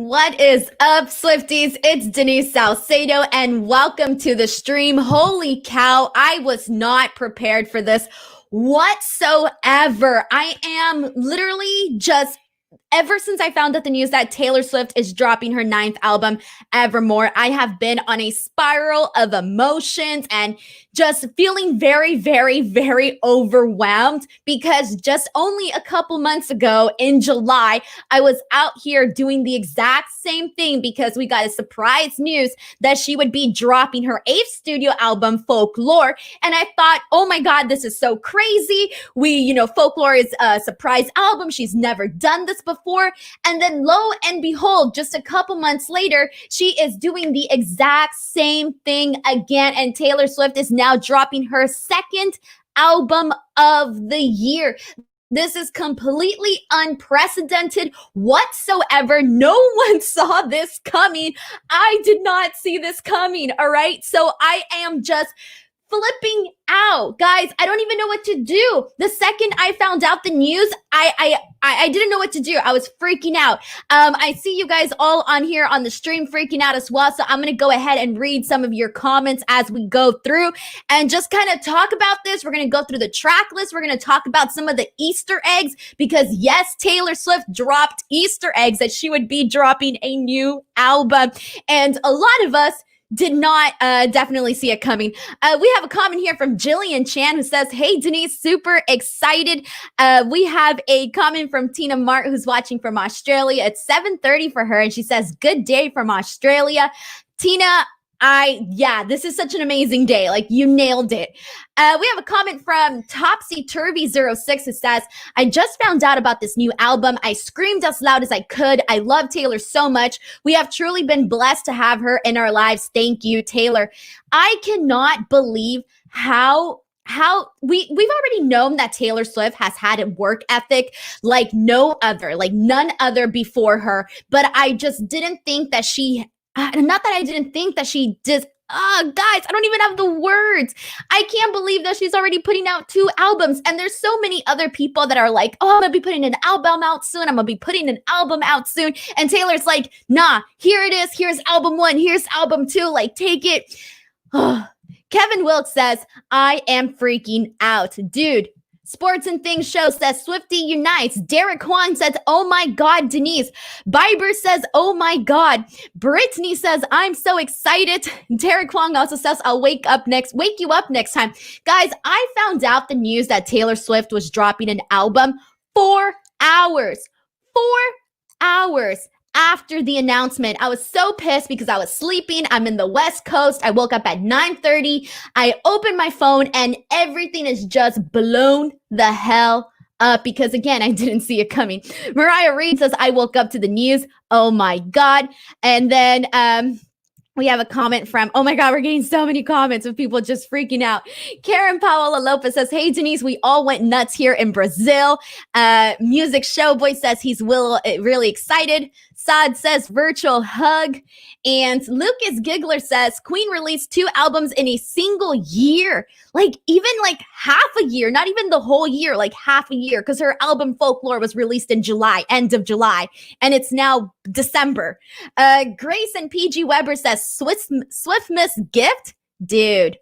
What is up, Swifties? It's Denise Salcedo, and welcome to the stream. Holy cow, I was not prepared for this whatsoever. I am literally just ever since I found out the news that Taylor Swift is dropping her 9th album, Evermore, I have been on a spiral of emotions and just feeling very, very, very overwhelmed because just only a couple months ago in July, I was out here doing the exact same thing because we got a surprise news that she would be dropping her 8th studio album, Folklore. And I thought, oh my God, this is so crazy. Folklore is a surprise album. She's never done this before. And then lo and behold, just a couple months later, she is doing the exact same thing again. And Taylor Swift is now dropping her 2nd album of the year. This is completely unprecedented whatsoever. No one saw this coming. I did not see this coming. All right. So I am just flipping out. Guys, I don't even know what to do. The second I found out the news, I didn't know what to do. I was freaking out. I see you guys all on here on the stream freaking out as well. So I'm going to go ahead and read some of your comments as we go through and just kind of talk about this. We're going to go through the track list. We're going to talk about some of the Easter eggs because yes, Taylor Swift dropped Easter eggs that she would be dropping a new album. And a lot of us did not definitely see it coming. We have a comment here from Jillian Chan who says, hey, Denise, super excited. We have a comment from Tina Mart who's watching from Australia. It's 7:30 for her. And she says, good day from Australia. Tina, this is such an amazing day. Like you nailed it. We have a comment from Topsy Turvy 06 who says, I just found out about this new album. I screamed as loud as I could. I love Taylor so much. We have truly been blessed to have her in our lives. Thank you, Taylor. I cannot believe how we've already known that Taylor Swift has had a work ethic like none other before her. But I just didn't think that guys, I don't even have the words. I can't believe that she's already putting out 2 albums. And there's so many other people that are like, oh, I'm going to be putting an album out soon. And Taylor's like, nah, here it is. Here's album 1. Here's album 2. Like, take it. Kevin Wilkes says, I am freaking out. Dude. Sports and Things Show says Swiftie unites. Derek Huang says, oh my God, Denise. Biber says, oh my God. Brittany says, I'm so excited. Derek Huang also says, I'll wake you up next time. Guys, I found out the news that Taylor Swift was dropping an album 4 hours. 4 hours after the announcement. I was so pissed because I was sleeping. I'm in the West Coast. I woke up at 9:30. I opened my phone and everything is just blown the hell up because again, I didn't see it coming. Mariah Reed says, I woke up to the news. Oh my God. And then, we have a comment from, oh my God, we're getting so many comments of people just freaking out. Karen Paola Lopez says, hey, Denise, we all went nuts here in Brazil. Music Showboy says he's really excited. Saad says virtual hug. And Lucas Giggler says Queen released 2 albums in a single year. Even half a year, not even the whole year, like half a year. Because her album Folklore was released in July, end of July. And it's now December. Grace and PG Weber says Swift Miss gift? Dude.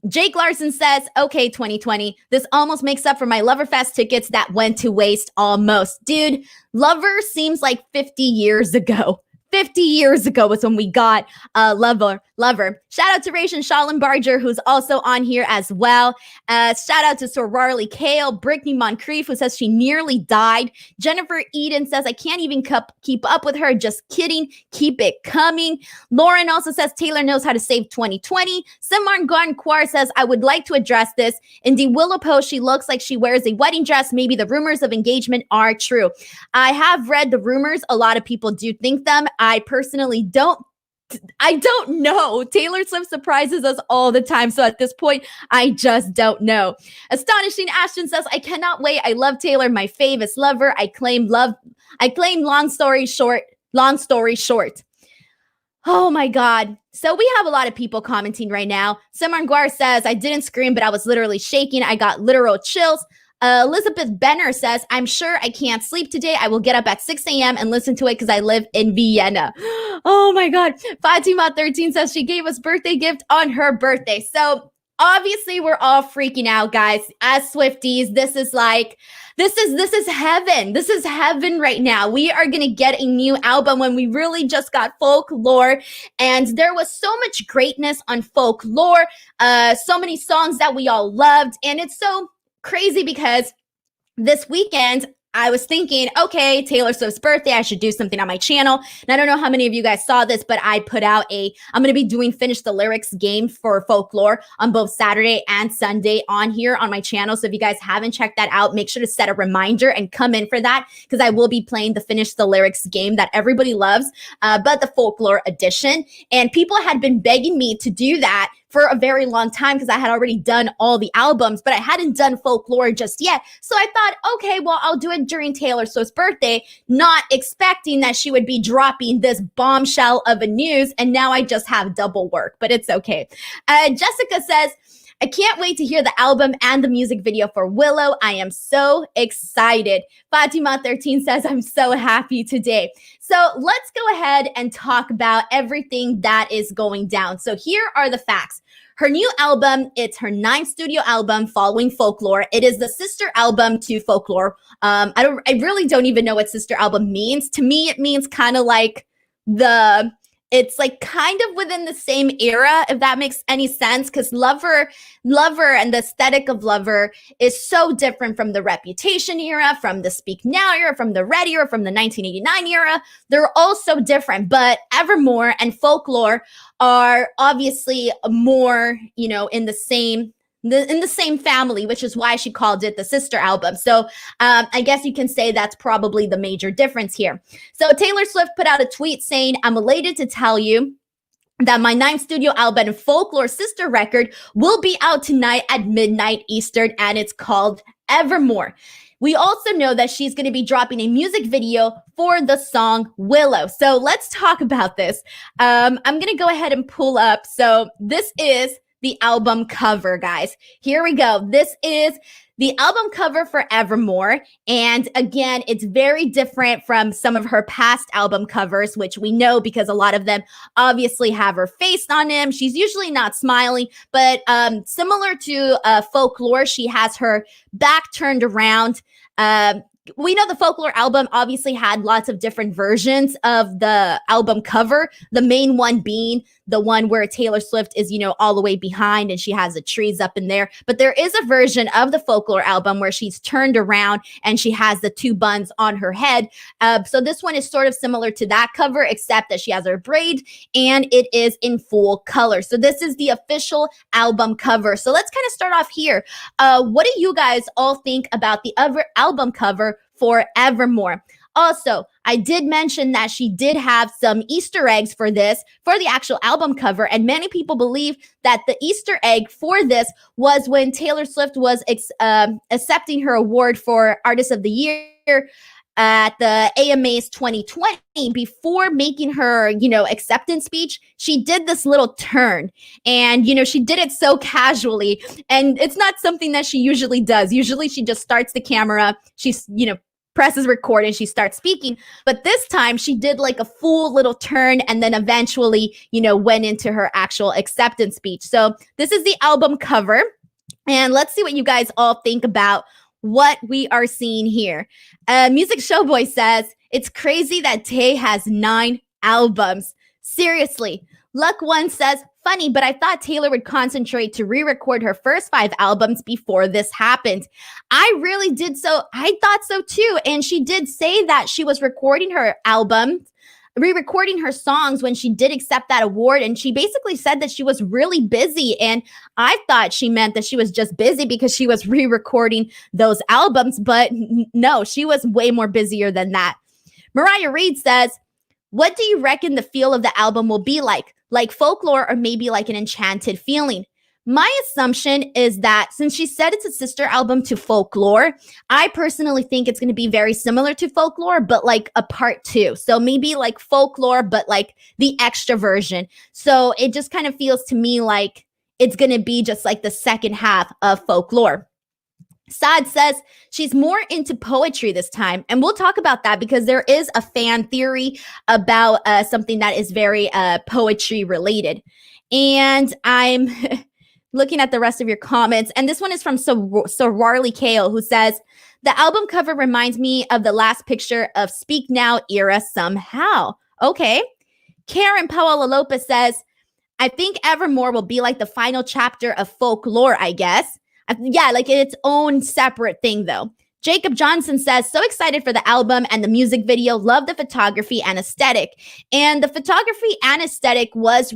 Jake Larson says, okay, 2020, this almost makes up for my Loverfest tickets that went to waste almost. Dude, Lover seems like 50 years ago. 50 years ago was when we got Lover. Shout out to Rachel Shalom Barger, who's also on here as well. Shout out to Sorority Kale, Brittany Moncrief, who says she nearly died. Jennifer Eden says, I can't even keep up with her. Just kidding. Keep it coming. Lauren also says Taylor knows how to save 2020. Simar Garnquar says, I would like to address this. In the Willow post, she looks like she wears a wedding dress. Maybe the rumors of engagement are true. I have read the rumors. A lot of people do think them. I personally don't know. Taylor Swift surprises us all the time. So at this point, I just don't know. Astonishing Ashton says, I cannot wait. I love Taylor. My fave is Lover. I claim long story short. Oh my God. So we have a lot of people commenting right now. Simran Guar says, I didn't scream, but I was literally shaking. I got literal chills. Elizabeth Benner says, I'm sure I can't sleep today. I will get up at 6 a.m. and listen to it because I live in Vienna. Oh my God. Fatima13 says she gave us birthday gift on her birthday. So obviously we're all freaking out, guys. As Swifties, this is heaven. This is heaven right now. We are going to get a new album when we really just got Folklore. And there was so much greatness on Folklore. So many songs that we all loved. And it's so crazy because this weekend, I was thinking, okay, Taylor Swift's birthday, I should do something on my channel. And I don't know how many of you guys saw this, but I put out I'm going to be doing Finish the Lyrics game for Folklore on both Saturday and Sunday on here on my channel. So if you guys haven't checked that out, make sure to set a reminder and come in for that because I will be playing the Finish the Lyrics game that everybody loves, but the Folklore edition. And people had been begging me to do that for a very long time because I had already done all the albums, but I hadn't done Folklore just yet. So I thought, okay, well, I'll do it during Taylor Swift's birthday, not expecting that she would be dropping this bombshell of a news. And now I just have double work, but it's okay. Jessica says, I can't wait to hear the album and the music video for Willow. I am so excited. Fatima13 says, I'm so happy today. So let's go ahead and talk about everything that is going down. So here are the facts. Her new album, it's her 9th studio album following Folklore. It is the sister album to Folklore. I really don't even know what sister album means. To me, it means kind of like it's like kind of within the same era, if that makes any sense, because Lover and the aesthetic of Lover is so different from the Reputation era, from the Speak Now era, from the Red era, from the 1989 era. They're all so different, but Evermore and Folklore are obviously more, in the same family, which is why she called it the sister album. So I guess you can say that's probably the major difference here. So Taylor Swift put out a tweet saying, I'm elated to tell you that my 9th studio album and Folklore sister record will be out tonight at midnight Eastern, and it's called Evermore. We also know that she's going to be dropping a music video for the song Willow. So let's talk about this. I'm going to go ahead and pull up. So this is the album cover, guys. Here we go. This is the album cover for Evermore. And again, it's very different from some of her past album covers, which we know because a lot of them obviously have her face on them. She's usually not smiling, but similar to Folklore, she has her back turned around. We know the Folklore album obviously had lots of different versions of the album cover, the main one being the one where Taylor Swift is, all the way behind and she has the trees up in there. But there is a version of the Folklore album where she's turned around and she has the 2 buns on her head. So this one is sort of similar to that cover, except that she has her braid and it is in full color. So this is the official album cover. So let's kind of start off here. What do you guys all think about the other album cover for Evermore? Also, I did mention that she did have some Easter eggs for the actual album cover. And many people believe that the Easter egg for this was when Taylor Swift was accepting her award for Artist of the Year at the AMAs 2020. Before making her, acceptance speech, she did this little turn and, she did it so casually, and it's not something that she usually does. Usually she just starts the camera. She's, presses record and she starts speaking. But this time she did like a full little turn and then eventually, went into her actual acceptance speech. So this is the album cover. And let's see what you guys all think about what we are seeing here. Music Showboy says, it's crazy that Tay has 9 albums. Seriously. Luck One says, funny, but I thought Taylor would concentrate to re-record her first 5 albums before this happened. I really did so. I thought so too. And she did say that she was recording her albums, re-recording her songs when she did accept that award. And she basically said that she was really busy. And I thought she meant that she was just busy because she was re-recording those albums. But no, she was way more busier than that. Mariah Reed says, what do you reckon the feel of the album will be like? Like Folklore or maybe like an enchanted feeling? My assumption is that since she said it's a sister album to Folklore, I personally think it's going to be very similar to Folklore, but like a part 2. So maybe like Folklore, but like the extra version. So it just kind of feels to me like it's going to be just like the second half of Folklore. Saad says she's more into poetry this time. And we'll talk about that because there is a fan theory about something that is very poetry related. And I'm looking at the rest of your comments. And this one is from Sorwarley Kale, who says, the album cover reminds me of the last picture of Speak Now era somehow. Okay. Karen Paola Lopez says, I think Evermore will be like the final chapter of Folklore, I guess. Yeah, like its own separate thing, though. Jacob Johnson says, so excited for the album and the music video. Love the photography and aesthetic. And the photography and aesthetic was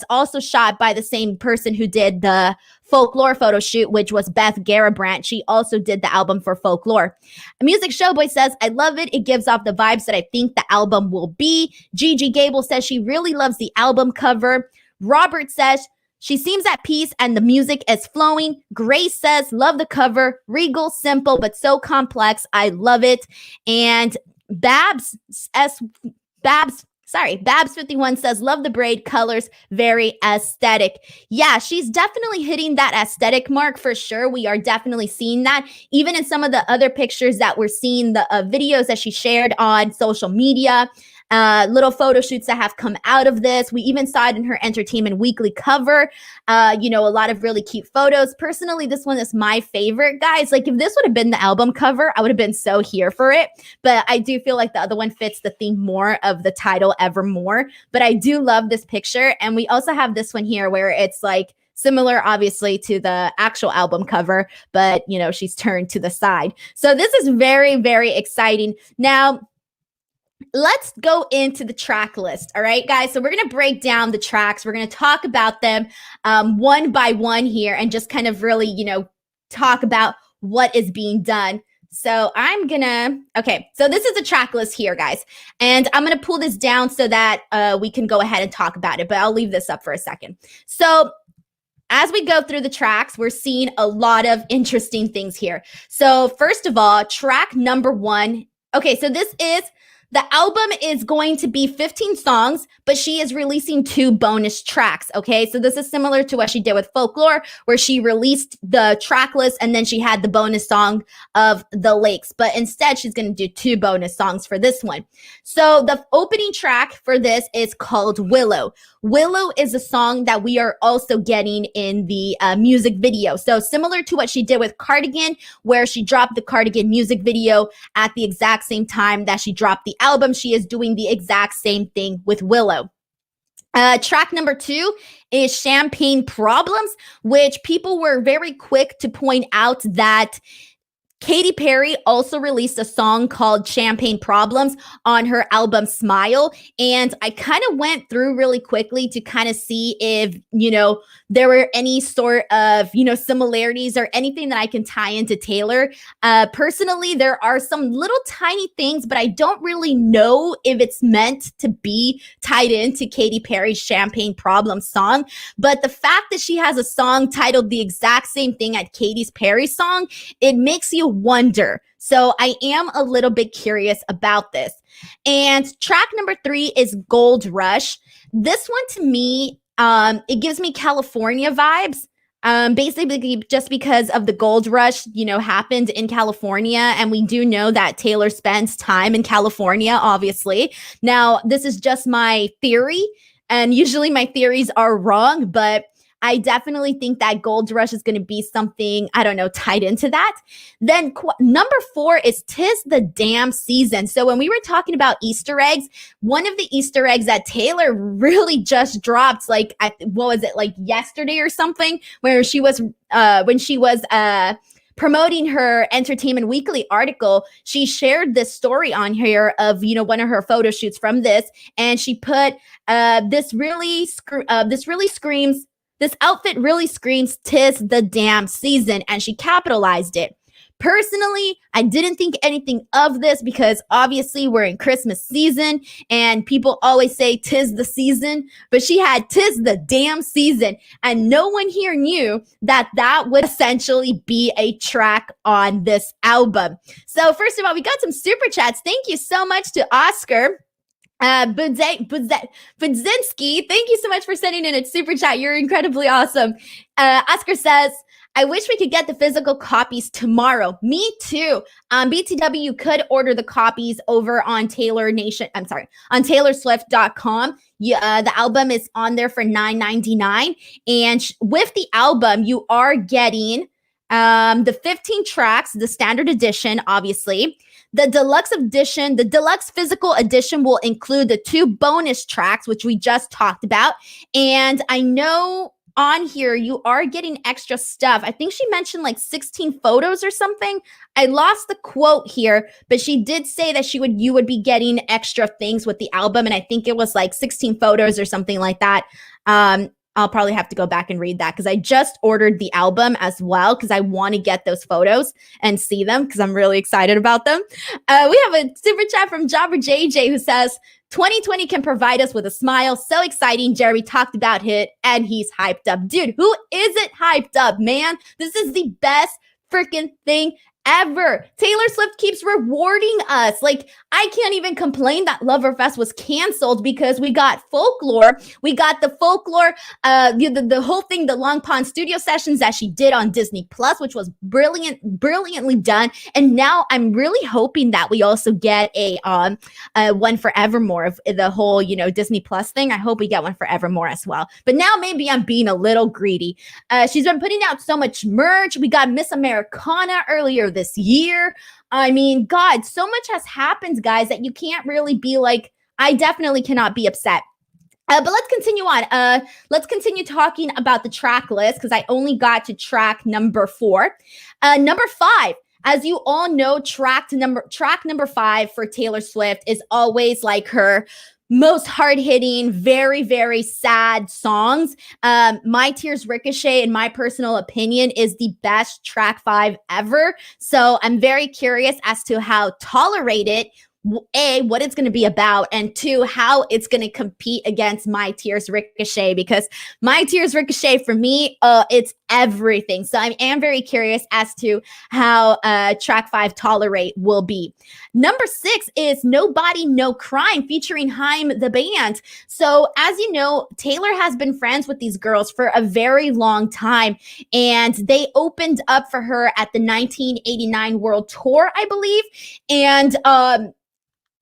also shot by the same person who did the Folklore photo shoot, which was Beth Garabrandt. She also did the album for Folklore. Music Showboy says, I love it. It gives off the vibes that I think the album will be. Gigi Gable says she really loves the album cover. Robert says, she seems at peace and the music is flowing. Grace says, love the cover. Regal, simple, but so complex. I love it. And Babs51 says, love the braid colors, very aesthetic. Yeah, she's definitely hitting that aesthetic mark for sure. We are definitely seeing that. Even in some of the other pictures that we're seeing, the videos that she shared on social media, little photo shoots that have come out of this. We even saw it in her Entertainment Weekly cover. A lot of really cute photos. Personally, this one is my favorite, guys. Like, if this would have been the album cover, I would have been so here for it. But I do feel like the other one fits the theme more of the title Evermore. But I do love this picture. And we also have this one here where it's like similar, obviously, to the actual album cover, but, she's turned to the side. So this is very, very exciting. Now, let's go into the track list. All right, guys. So we're going to break down the tracks. We're going to talk about them one by one here and just kind of really, talk about what is being done. So so this is a track list here, guys. And I'm going to pull this down so that we can go ahead and talk about it, but I'll leave this up for a second. So as we go through the tracks, we're seeing a lot of interesting things here. So first of all, track number 1. Okay, so the album is going to be 15 songs, but she is releasing 2 bonus tracks, okay? So this is similar to what she did with Folklore, where she released the track list and then she had the bonus song of The Lakes. But instead, she's going to do 2 bonus songs for this one. So the opening track for this is called Willow. Willow is a song that we are also getting in the music video. So similar to what she did with Cardigan, where she dropped the Cardigan music video at the exact same time that she dropped the album, she is doing the exact same thing with Willow. Track number 2 is Champagne Problems, which people were very quick to point out that Katy Perry also released a song called Champagne Problems on her album Smile. And I kind of went through really quickly to kind of see if, there were any sort of, similarities or anything that I can tie into Taylor. Personally, there are some little tiny things, but I don't really know if it's meant to be tied into Katy Perry's Champagne Problems song. But the fact that she has a song titled the exact same thing as Katy Perry's song, it makes you wonder. So I am a little bit curious about this. And track number 3 is Gold Rush. This one to me, it gives me California vibes. Basically just because of the gold rush, happened in California. And we do know that Taylor spends time in California, obviously. Now, this is just my theory. And usually my theories are wrong, but I definitely think that Gold Rush is going to be something, tied into that. Then number 4 is 'Tis the Damn Season. So when we were talking about Easter eggs, one of the Easter eggs that Taylor really just dropped, like yesterday or something, where she was, when she was, promoting her Entertainment Weekly article, she shared this story on here of, one of her photo shoots from this. And she put, this outfit really screams 'Tis the Damn Season, and she capitalized it. Personally, I didn't think anything of this because obviously we're in Christmas season and people always say 'tis the season, but she had 'tis the damn season, and no one here knew that that would essentially be a track on this album. So first of all, we got some super chats. Thank you so much to Oscar Budzinski, thank you so much for sending in a super chat. You're incredibly awesome. Oscar says, I wish we could get the physical copies tomorrow. Me too. BTW could order the copies over on on TaylorSwift.com. The album is on there for $9.99. And with the album, you are getting the 15 tracks, the standard edition, obviously. The deluxe edition, the deluxe physical edition will include the 2 bonus tracks, which we just talked about. And I know on here you are getting extra stuff. I think she mentioned like 16 photos or something. I lost the quote here, but she did say that you would be getting extra things with the album, and I think it was like 16 photos or something like that. I'll probably have to go back and read that because I just ordered the album as well because I want to get those photos and see them because I'm really excited about them. We have a super chat from Jobber JJ who says, 2020 can provide us with a smile. So exciting. Jerry talked about it and he's hyped up. Dude, who isn't hyped up, man? This is the best freaking thing ever. Taylor Swift keeps rewarding us. Like, I can't even complain that Loverfest was canceled because we got Folklore. We got the Folklore, the whole thing, the Long Pond studio sessions that she did on Disney Plus, which was brilliantly done. And now I'm really hoping that we also get a one for Evermore of the whole, Disney Plus thing. I hope we get one for Evermore as well. But now maybe I'm being a little greedy. She's been putting out so much merch. We got Miss Americana earlier this year. I mean, God, so much has happened, guys, that you can't really be like, I definitely cannot be upset. But let's continue on. Let's continue talking about the track list because I only got to track number 4. Number 5. As you all know, track number 5 for Taylor Swift is always like her most hard-hitting, very, very sad songs. My Tears Ricochet, in my personal opinion, is the best track 5 ever. So I'm very curious as to how Tolerated, A, what it's going to be about, and 2, how it's going to compete against My Tears Ricochet, because My Tears Ricochet, for me, it's everything. So I am very curious as to how track 5 Tolerate will be. Number 6 is Nobody, No Crime featuring Haim the band. So as you know, Taylor has been friends with these girls for a very long time, and they opened up for her at the 1989 World Tour, I believe. And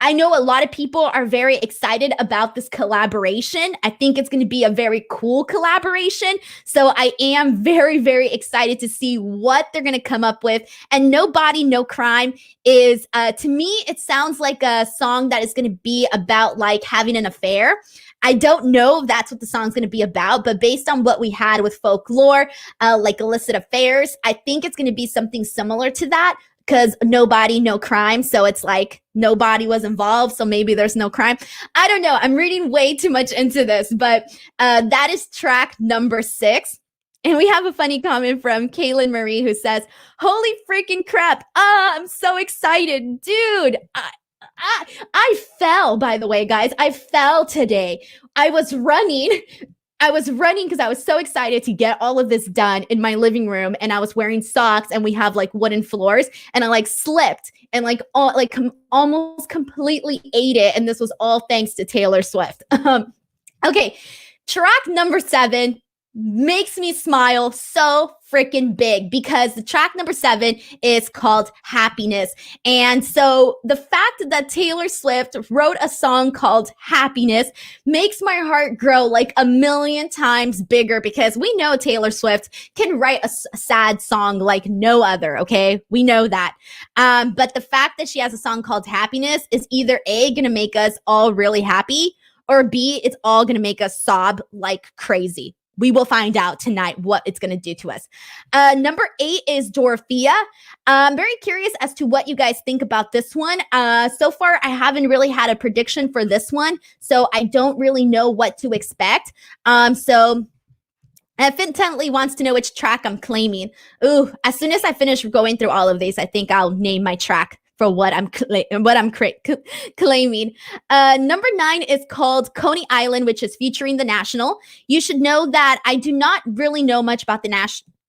I know a lot of people are very excited about this collaboration. I think it's going to be a very cool collaboration. So I am very, very excited to see what they're going to come up with. And Nobody, No Crime is, to me, it sounds like a song that is going to be about like having an affair. I don't know if that's what the song's going to be about, but based on what we had with Folklore, like illicit affairs, I think it's going to be something similar to that. Because Nobody, No Crime. So it's like nobody was involved. So maybe there's no crime. I don't know. I'm reading way too much into this, but that is track number 6. And we have a funny comment from Kaylin Marie who says, holy freaking crap. I'm so excited. Dude, I fell, by the way, guys. I fell today. I was running because I was so excited to get all of this done in my living room, and I was wearing socks, and we have like wooden floors, and I like slipped and like almost completely ate it, and this was all thanks to Taylor Swift. Okay, track number 7 makes me smile so freaking big because the track number 7 is called Happiness. And so the fact that Taylor Swift wrote a song called Happiness makes my heart grow like a million times bigger because we know Taylor Swift can write a sad song like no other, okay? We know that. But the fact that she has a song called Happiness is either A, gonna make us all really happy, or B, it's all gonna make us sob like crazy. We will find out tonight what it's going to do to us. Number 8 is Dorothea. I'm very curious as to what you guys think about this one. So far, I haven't really had a prediction for this one, so I don't really know what to expect. So Fintently wants to know which track I'm claiming. Ooh, as soon as I finish going through all of these, I think I'll name my track for what I'm claiming. Number 9 is called Coney Island, which is featuring The National. You should know that I do not really know much about The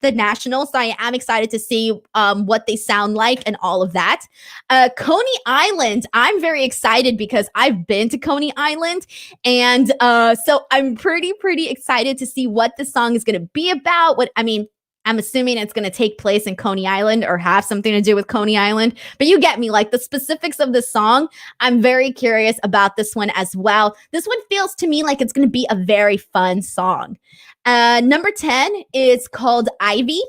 National, so I am excited to see what they sound like and all of that. Coney Island, I'm very excited because I've been to Coney Island, and so I'm pretty excited to see what the song is going to be about. I'm assuming it's going to take place in Coney Island or have something to do with Coney Island. But you get me, like the specifics of this song. I'm very curious about this one as well. This one feels to me like it's going to be a very fun song. Number 10 is called Ivy.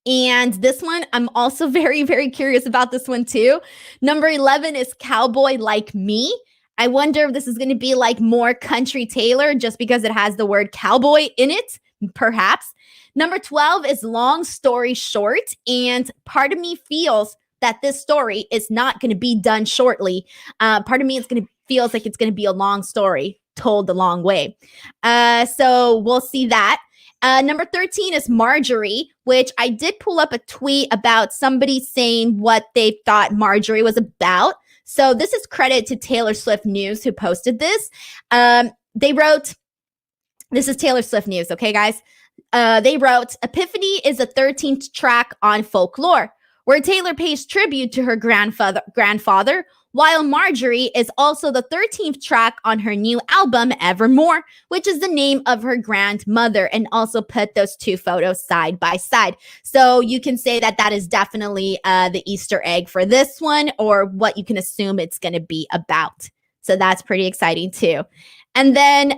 And this one, I'm also very, very curious about this one too. Number 11 is Cowboy Like Me. I wonder if this is going to be like more country Taylor just because it has the word cowboy in it, perhaps. Number 12 is Long Story Short. And part of me feels that this story is not going to be done shortly. Part of me feels like it's going to be a long story told the long way. So we'll see that. Number 13 is Marjorie, which I did pull up a tweet about somebody saying what they thought Marjorie was about. So this is credit to Taylor Swift News who posted this. They wrote, this is Taylor Swift News, okay, guys? They wrote, Epiphany is the 13th track on Folklore, where Taylor pays tribute to her grandfather, while Marjorie is also the 13th track on her new album, Evermore, which is the name of her grandmother, and also put those two photos side by side. So you can say that that is definitely the Easter egg for this one, or what you can assume it's going to be about. So that's pretty exciting too. And then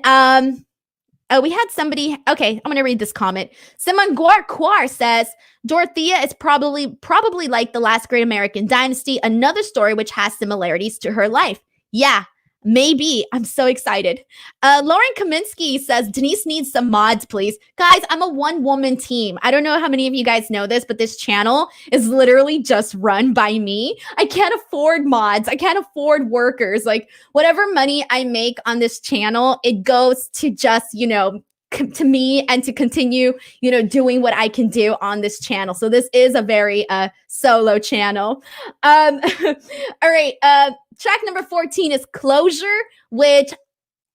we had somebody, okay, I'm going to read this comment. Simon Guar says, Dorothea is probably like the last great American dynasty, another story which has similarities to her life. Yeah, maybe. I'm so excited. Lauren Kaminsky says, Denise needs some mods, please. Guys, I'm a one-woman team. I don't know how many of you guys know this, but this channel is literally just run by me. I can't afford mods. I can't afford workers. Like, whatever money I make on this channel, it goes to just, to me and to continue, doing what I can do on this channel. So this is a very solo channel. All right. Track number 14 is Closure, which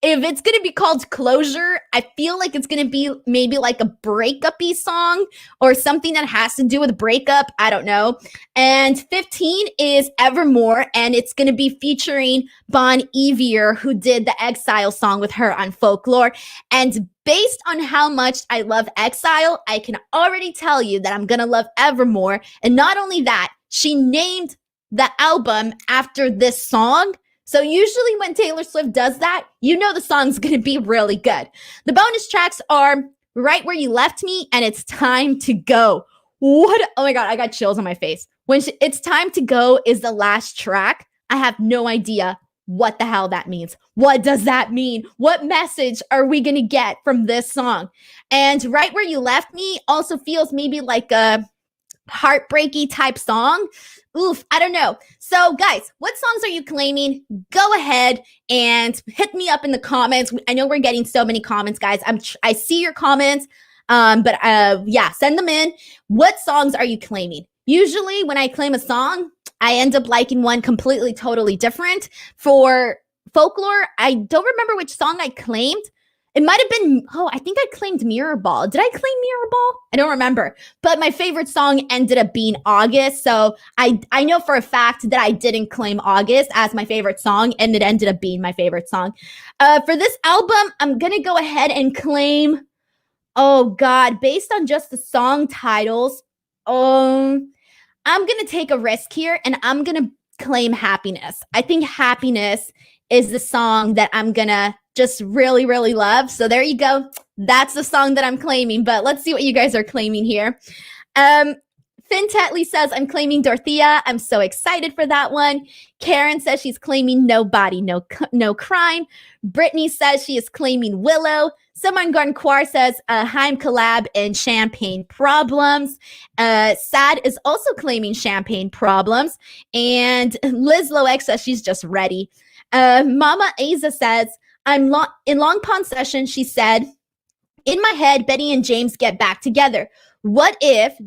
if it's going to be called Closure, I feel like it's going to be maybe like a breakup-y song or something that has to do with breakup. I don't know. And 15 is Evermore, and it's going to be featuring Bon Iver, who did the Exile song with her on Folklore. And based on how much I love Exile, I can already tell you that I'm going to love Evermore. And not only that, she named the album after this song. So usually when Taylor Swift does that, the song's going to be really good. The bonus tracks are Right Where You Left Me and It's Time to Go. What? Oh my God, I got chills on my face. When It's Time to Go is the last track, I have no idea what the hell that means. What does that mean? What message are we going to get from this song? And Right Where You Left Me also feels maybe like a heartbreaky type song. Oof, I don't know. So guys, what songs are you claiming? Go ahead and hit me up in the comments. I know we're getting so many comments, guys. I see your comments, but yeah, send them in. What songs are you claiming? Usually when I claim a song, I end up liking one completely, totally different. For Folklore, I don't remember which song I claimed. It might have been, I think I claimed Mirror Ball. Did I claim Mirror Ball? I don't remember. But my favorite song ended up being August. So I know for a fact that I didn't claim August as my favorite song, and it ended up being my favorite song. For this album, I'm going to go ahead and claim, oh God, based on just the song titles, I'm going to take a risk here, and I'm going to claim Happiness. I think Happiness is the song that I'm going to just really, really love. So there you go. That's the song that I'm claiming, but let's see what you guys are claiming here. Finn Tetley says, I'm claiming Dorothea. I'm so excited for that one. Karen says she's claiming Nobody, No Crime. Brittany says she is claiming Willow. Someone Garnquar says Haim Collab and Champagne Problems. Sad is also claiming Champagne Problems. And Liz Loeck says she's just ready. Mama Aza says, in Long Pond Session, she said, in my head, Betty and James get back together. What if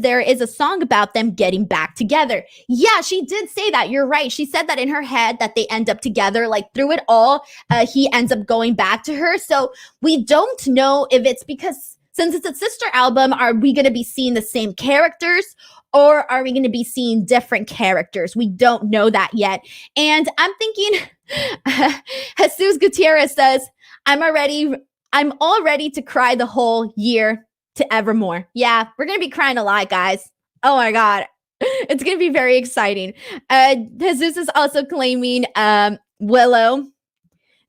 there is a song about them getting back together? Yeah, she did say that. You're right. She said that in her head that they end up together, like through it all, he ends up going back to her. So we don't know if it's because since it's a sister album, are we going to be seeing the same characters? Or are we going to be seeing different characters? We don't know that yet. And I'm thinking, Jesus Gutierrez says, I'm all ready to cry the whole year. to Evermore. Yeah, we're going to be crying a lot, guys. Oh my God. It's going to be very exciting. Jesus is also claiming Willow.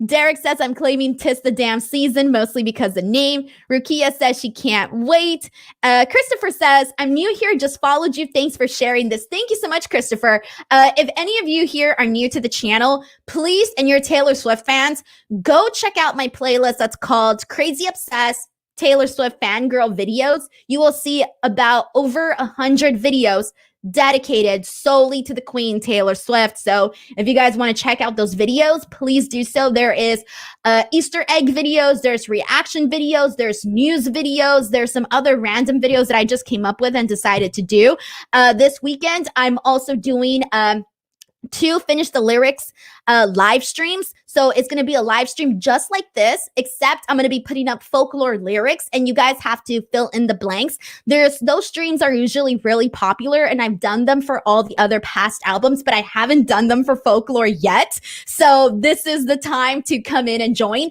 Derek says, I'm claiming Tis the Damn Season, mostly because the name. Rukia says she can't wait. Christopher says, I'm new here, just followed you. Thanks for sharing this. Thank you so much, Christopher. If any of you here are new to the channel, please, and you're Taylor Swift fans, go check out my playlist that's called Crazy Obsessed Taylor Swift Fangirl Videos. You will see about over 100 videos dedicated solely to the Queen Taylor Swift. So if you guys want to check out those videos, please do so. There is Easter egg videos, there's reaction videos, there's news videos, there's some other random videos that I just came up with and decided to do. This weekend, I'm also doing to finish the lyrics live streams. So it's going to be a live stream just like this, except I'm going to be putting up Folklore lyrics and you guys have to fill in the blanks. Those streams are usually really popular and I've done them for all the other past albums, but I haven't done them for Folklore yet. So this is the time to come in and join.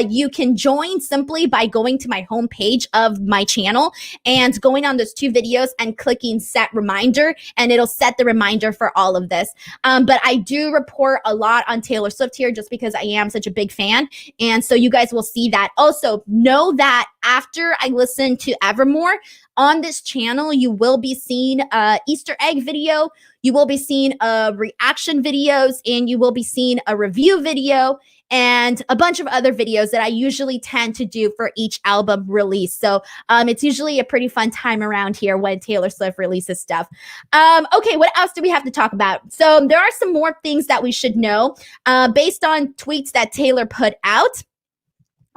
You can join simply by going to my homepage of my channel and going on those 2 videos and clicking set reminder, and it'll set the reminder for all of this. But I do report a lot on Taylor Swift here just because I am such a big fan. And so you guys will see that. Also, know that after I listen to Evermore on this channel, you will be seeing a Easter egg video, you will be seeing reaction videos, and you will be seeing a review video and a bunch of other videos that I usually tend to do for each album release. So it's usually a pretty fun time around here when Taylor Swift releases stuff. Okay, what else do we have to talk about? So there are some more things that we should know based on tweets that Taylor put out.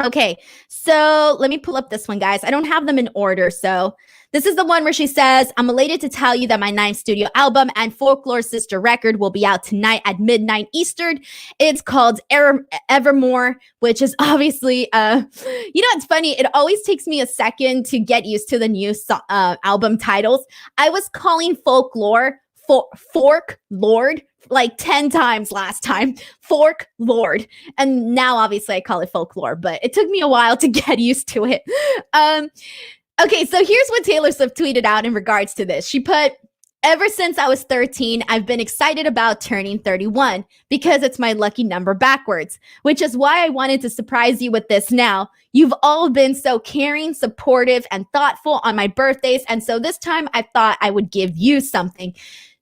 Okay, so let me pull up this one, guys. I don't have them in order, so this is the one where she says, I'm elated to tell you that my 9th studio album and Folklore sister record will be out tonight at midnight Eastern. It's called Evermore, which is obviously, it's funny. It always takes me a second to get used to the new album titles. I was calling Folklore Fork Lord like 10 times last time. Fork Lord. And now obviously I call it Folklore, but it took me a while to get used to it. Okay, so here's what Taylor Swift tweeted out in regards to this. She put, ever since I was 13, I've been excited about turning 31 because it's my lucky number backwards, which is why I wanted to surprise you with this now. You've all been so caring, supportive, and thoughtful on my birthdays, and so this time I thought I would give you something.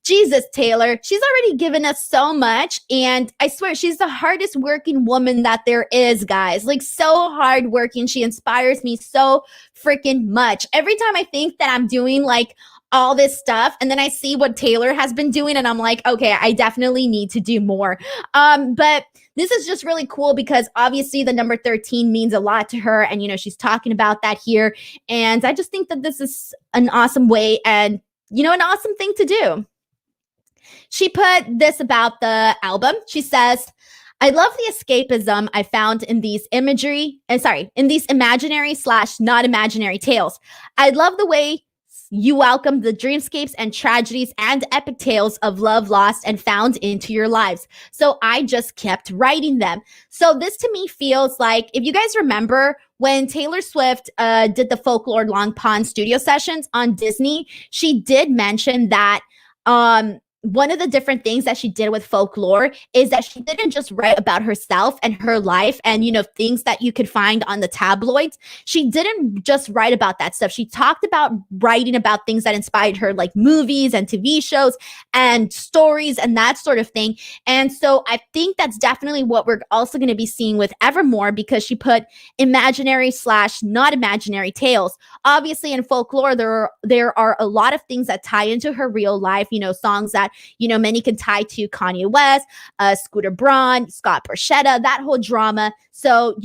Jesus, Taylor, she's already given us so much, and I swear she's the hardest working woman that there is, guys. Like, so hard working. She inspires me so freaking much. Every time I think that I'm doing like all this stuff, and then I see what Taylor has been doing, and I'm like, okay, I definitely need to do more. But this is just really cool because obviously the number 13 means a lot to her, and she's talking about that here, and I just think that this is an awesome way and an awesome thing to do. She put this about the album. She says, I love the escapism I found in these in these imaginary / not imaginary tales. I love the way you welcome the dreamscapes and tragedies and epic tales of love lost and found into your lives. So I just kept writing them. So this to me feels like, if you guys remember when Taylor Swift did the Folklore Long Pond studio sessions on Disney, she did mention that one of the different things that she did with Folklore is that she didn't just write about herself and her life and, things that you could find on the tabloids. She didn't just write about that stuff. She talked about writing about things that inspired her, like movies and TV shows and stories and that sort of thing. And so I think that's definitely what we're also going to be seeing with Evermore, because she put imaginary / not imaginary tales. Obviously in Folklore, there are a lot of things that tie into her real life, songs that many can tie to Kanye West, Scooter Braun, Scott Borchetta, that whole drama. So,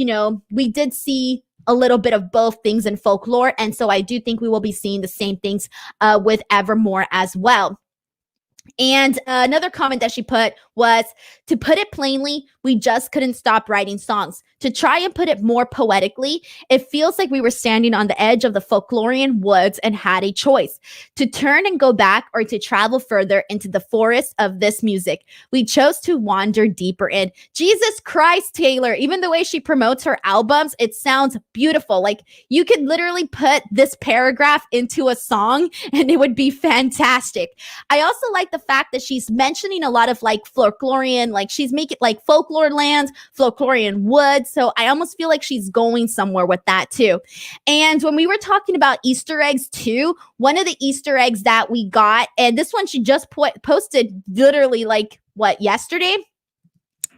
we did see a little bit of both things in Folklore. And so I do think we will be seeing the same things with Evermore as well. And another comment that she put was, to put it plainly, we just couldn't stop writing songs. To try and put it more poetically, it feels like we were standing on the edge of the folklorian woods and had a choice to turn and go back or to travel further into the forest of this music. We chose to wander deeper in. Jesus Christ, Taylor, even the way she promotes her albums, it sounds beautiful. Like, you could literally put this paragraph into a song and it would be fantastic. I also like the fact that she's mentioning a lot of like folklorian, like she's making like folklore lands, folklorian woods. So I almost feel like she's going somewhere with that too. And when we were talking about Easter eggs too, one of the Easter eggs that we got, and this one she just posted literally like what, yesterday?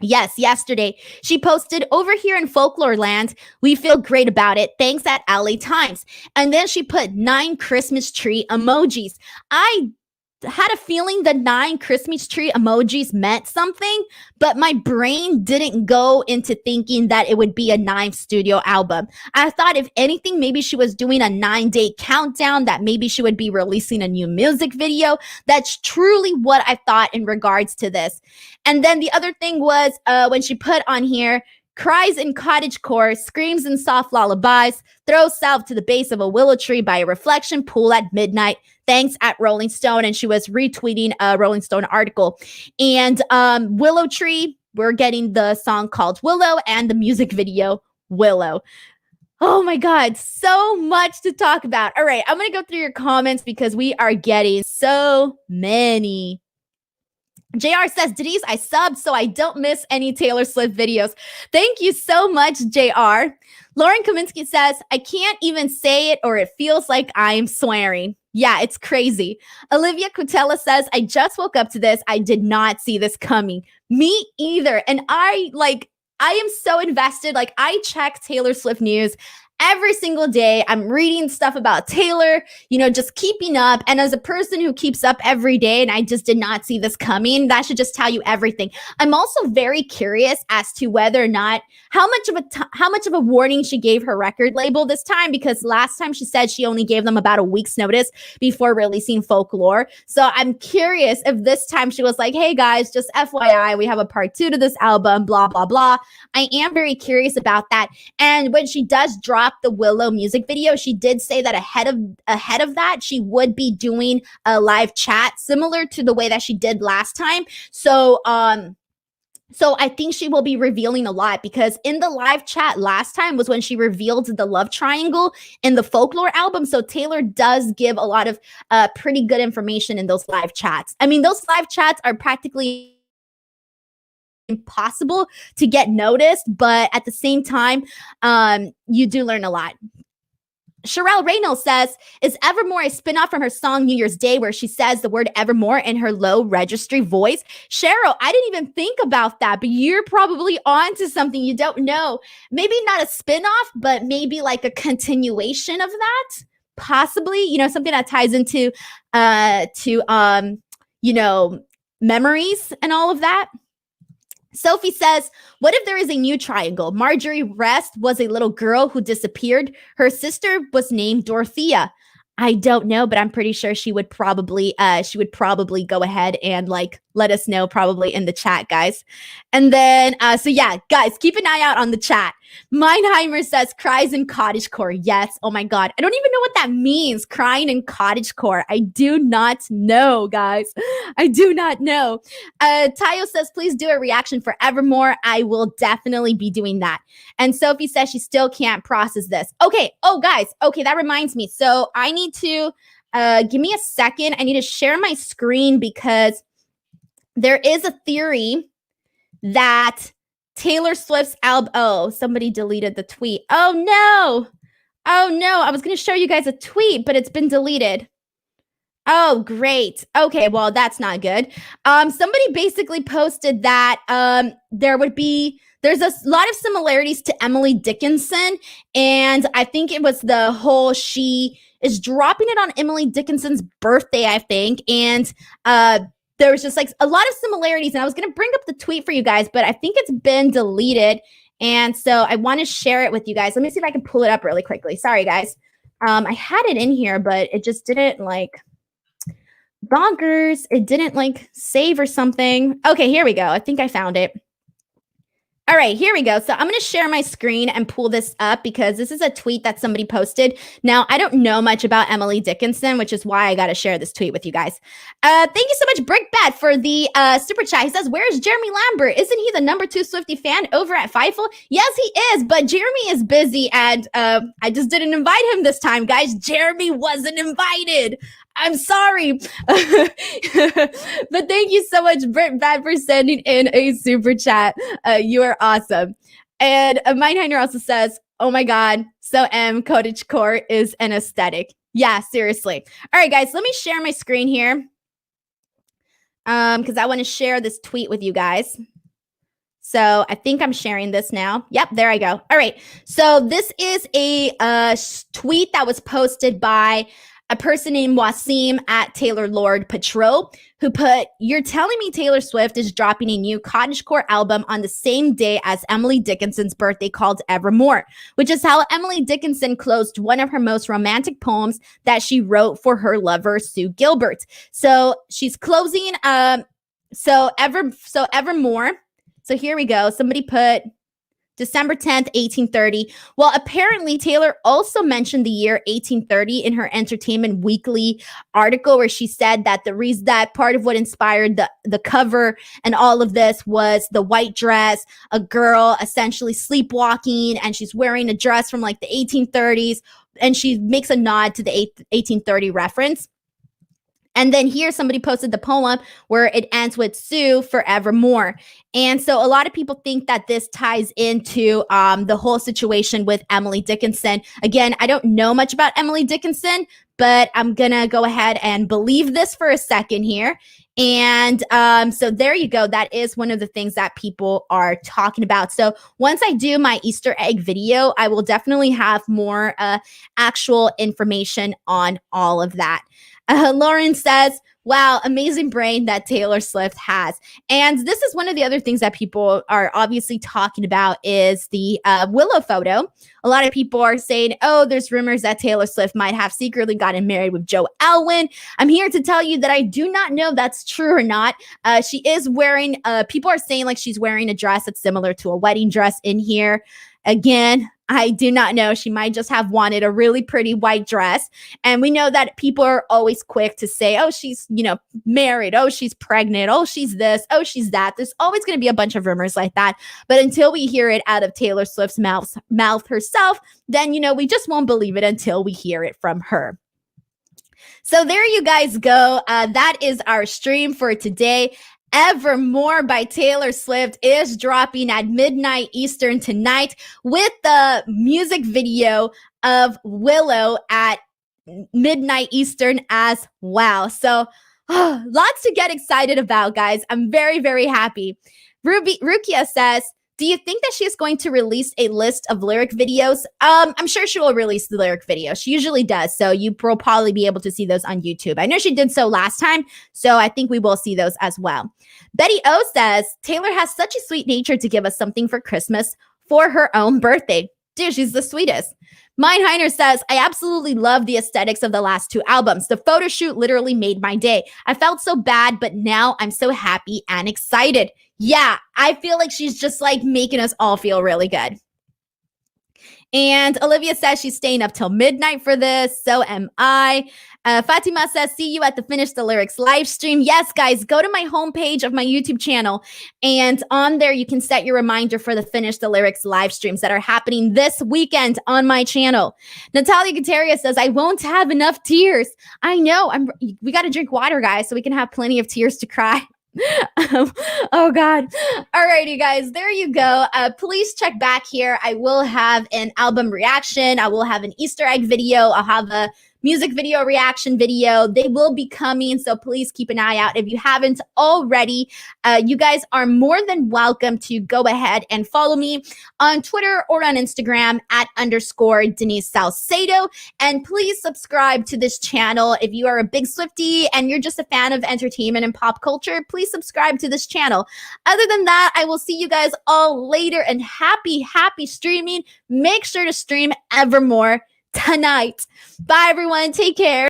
Yes, yesterday. She posted, over here in Folklore Land, we feel great about it. Thanks at LA Times. And then she put 9 Christmas tree emojis. I had a feeling the 9 Christmas tree emojis meant something, but my brain didn't go into thinking that it would be a 9 studio album. I thought, if anything, maybe she was doing a 9-day countdown, that maybe she would be releasing a new music video. That's truly what I thought in regards to this. And then the other thing was when she put on here, cries in cottagecore, screams in soft lullabies, throws salve to the base of a willow tree by a reflection pool at midnight. Thanks at Rolling Stone. And she was retweeting a Rolling Stone article. And Willow Tree, we're getting the song called Willow and the music video Willow. Oh my God, so much to talk about. All right, I'm going to go through your comments because we are getting so many. JR says, Denise, I subbed so I don't miss any Taylor Swift videos. Thank you so much, JR. Lauren Kaminsky says, I can't even say it or it feels like I'm swearing. Yeah, it's crazy. Olivia Cutella says, I just woke up to this. I did not see this coming. Me either. And I am so invested. Like, I check Taylor Swift news every single day. I'm reading stuff about Taylor, just keeping up. And as a person who keeps up every day, and I just did not see this coming, that should just tell you everything. I'm also very curious as to whether or not, how much of a warning she gave her record label this time, because last time she said she only gave them about a week's notice before releasing Folklore. So I'm curious if this time she was like, hey guys, just FYI, we have a part 2 to this album, blah, blah, blah. I am very curious about that. And when she does drop the Willow music video, she did say that ahead of that, she would be doing a live chat similar to the way that she did last time. So I think she will be revealing a lot, because in the live chat last time was when she revealed the love triangle in the Folklore album. So Taylor does give a lot of pretty good information in those live chats. I mean, those live chats are practically impossible to get noticed, but at the same time, you do learn a lot. Sherelle Reynolds says, is Evermore a spinoff from her song New Year's Day, where she says the word evermore in her low registry voice? Cheryl, I didn't even think about that, but you're probably onto something. You don't know. Maybe not a spinoff, but maybe like a continuation of that. Possibly, something that ties into memories and all of that. Sophie says, what if there is a new triangle? Marjorie Rest was a little girl who disappeared. Her sister was named Dorothea. I don't know, but I'm pretty sure she would probably go ahead and let us know, probably in the chat, guys. And then, so yeah, guys, keep an eye out on the chat. Meinheimer says, cries in cottagecore. Yes. Oh my God. I don't even know what that means. Crying in cottagecore. I do not know, guys. I do not know. Tayo says, please do a reaction for Evermore. I will definitely be doing that. And Sophie says she still can't process this. Okay. Oh, guys. Okay. That reminds me. So I need to, give me a second. I need to share my screen, because there is a theory that Taylor Swift's album. Oh, somebody deleted the tweet. Oh no. I was going to show you guys a tweet, but it's been deleted. Oh, great. Okay, well, that's not good. Somebody basically posted that there's a lot of similarities to Emily Dickinson, and I think it was the whole, she is dropping it on Emily Dickinson's birthday, I think, and there was just a lot of similarities, and I was going to bring up the tweet for you guys, but I think it's been deleted, and so I want to share it with you guys. Let me see if I can pull it up really quickly. Sorry, guys. I had it in here, but it just didn't bonkers. It didn't like save or something. Okay, here we go. I think I found it. All right, here we go. So I'm going to share my screen and pull this up because this is a tweet that somebody posted. Now, I don't know much about Emily Dickinson, which is why I got to share this tweet with you guys. Thank you so much, Brickbat, for the super chat. He says, where's Jeremy Lambert? Isn't he the number 2 Swiftie fan over at Fightful? Yes, he is, but Jeremy is busy, and I just didn't invite him this time, guys. Jeremy wasn't invited. I'm sorry. But thank you so much, Britt, for sending in a super chat. You are awesome. And Mindhiner also says, oh my God, so Cottage Core is an aesthetic. Yeah, seriously. All right, guys, let me share my screen here because I want to share this tweet with you guys. So I think I'm sharing this now. Yep, there I go. All right. So this is a tweet that was posted by a person named Wasim at Taylor Lord Patrol, who put, you're telling me Taylor Swift is dropping a new cottagecore album on the same day as Emily Dickinson's birthday called Evermore, which is how Emily Dickinson closed one of her most romantic poems that she wrote for her lover, Sue Gilbert. So she's closing, Evermore. So here we go. Somebody put December 10th, 1830. Well, apparently Taylor also mentioned the year 1830 in her Entertainment Weekly article, where she said that the reason that part of what inspired the cover and all of this was the white dress, a girl essentially sleepwalking, and she's wearing a dress from like the 1830s, and she makes a nod to the 1830 reference. And then here somebody posted the poem where it ends with Sue forevermore. And so a lot of people think that this ties into the whole situation with Emily Dickinson. Again, I don't know much about Emily Dickinson, but I'm going to go ahead and believe this for a second here. And so there you go. That is one of the things that people are talking about. So once I do my Easter egg video, I will definitely have more actual information on all of that. Lauren says, wow, amazing brain that Taylor Swift has. And this is one of the other things that people are obviously talking about is the Willow photo. A lot of people are saying, oh, there's rumors that Taylor Swift might have secretly gotten married with Joe Alwyn. I'm here to tell you that I do not know if that's true or not. She is wearing, people are saying like she's wearing a dress that's similar to a wedding dress in here. Again, I do not know. She might just have wanted a really pretty white dress. And we know that people are always quick to say, oh, she's, married. Oh, she's pregnant. Oh, she's this. Oh, she's that. There's always going to be a bunch of rumors like that. But until we hear it out of Taylor Swift's mouth herself, then, we just won't believe it until we hear it from her. So there you guys go. That is our stream for today. Evermore by Taylor Swift is dropping at midnight Eastern tonight with the music video of Willow at midnight Eastern as well. So lots to get excited about, guys. I'm very, very happy. Rukia says, do you think that she is going to release a list of lyric videos? I'm sure she will release the lyric video. She usually does. So you will probably be able to see those on YouTube. I know she did so last time. So I think we will see those as well. Betty O says, Taylor has such a sweet nature to give us something for Christmas for her own birthday. Dude, she's the sweetest. Mindhiner says, I absolutely love the aesthetics of the last 2 albums. The photo shoot literally made my day. I felt so bad, but now I'm so happy and excited. Yeah, I feel like she's just like making us all feel really good. And Olivia says she's staying up till midnight for this. So am I. Fatima says, see you at the Finish the Lyrics live stream. Yes, guys, go to my homepage of my YouTube channel. And on there, you can set your reminder for the Finish the Lyrics live streams that are happening this weekend on my channel. Natalia Gutierrez says, I won't have enough tears. I know. We got to drink water, guys, so we can have plenty of tears to cry. Oh God. All righty, guys, there you go. Please check back here. I will have an album reaction. I will have an Easter egg video. I'll have a music video reaction video. They will be coming, so please keep an eye out. If you haven't already, you guys are more than welcome to go ahead and follow me on Twitter or on Instagram at _Denise Salcedo. And please subscribe to this channel. If you are a big Swiftie and you're just a fan of entertainment and pop culture, please subscribe to this channel. Other than that, I will see you guys all later, and happy streaming. Make sure to stream Evermore tonight. Bye, everyone. Take care.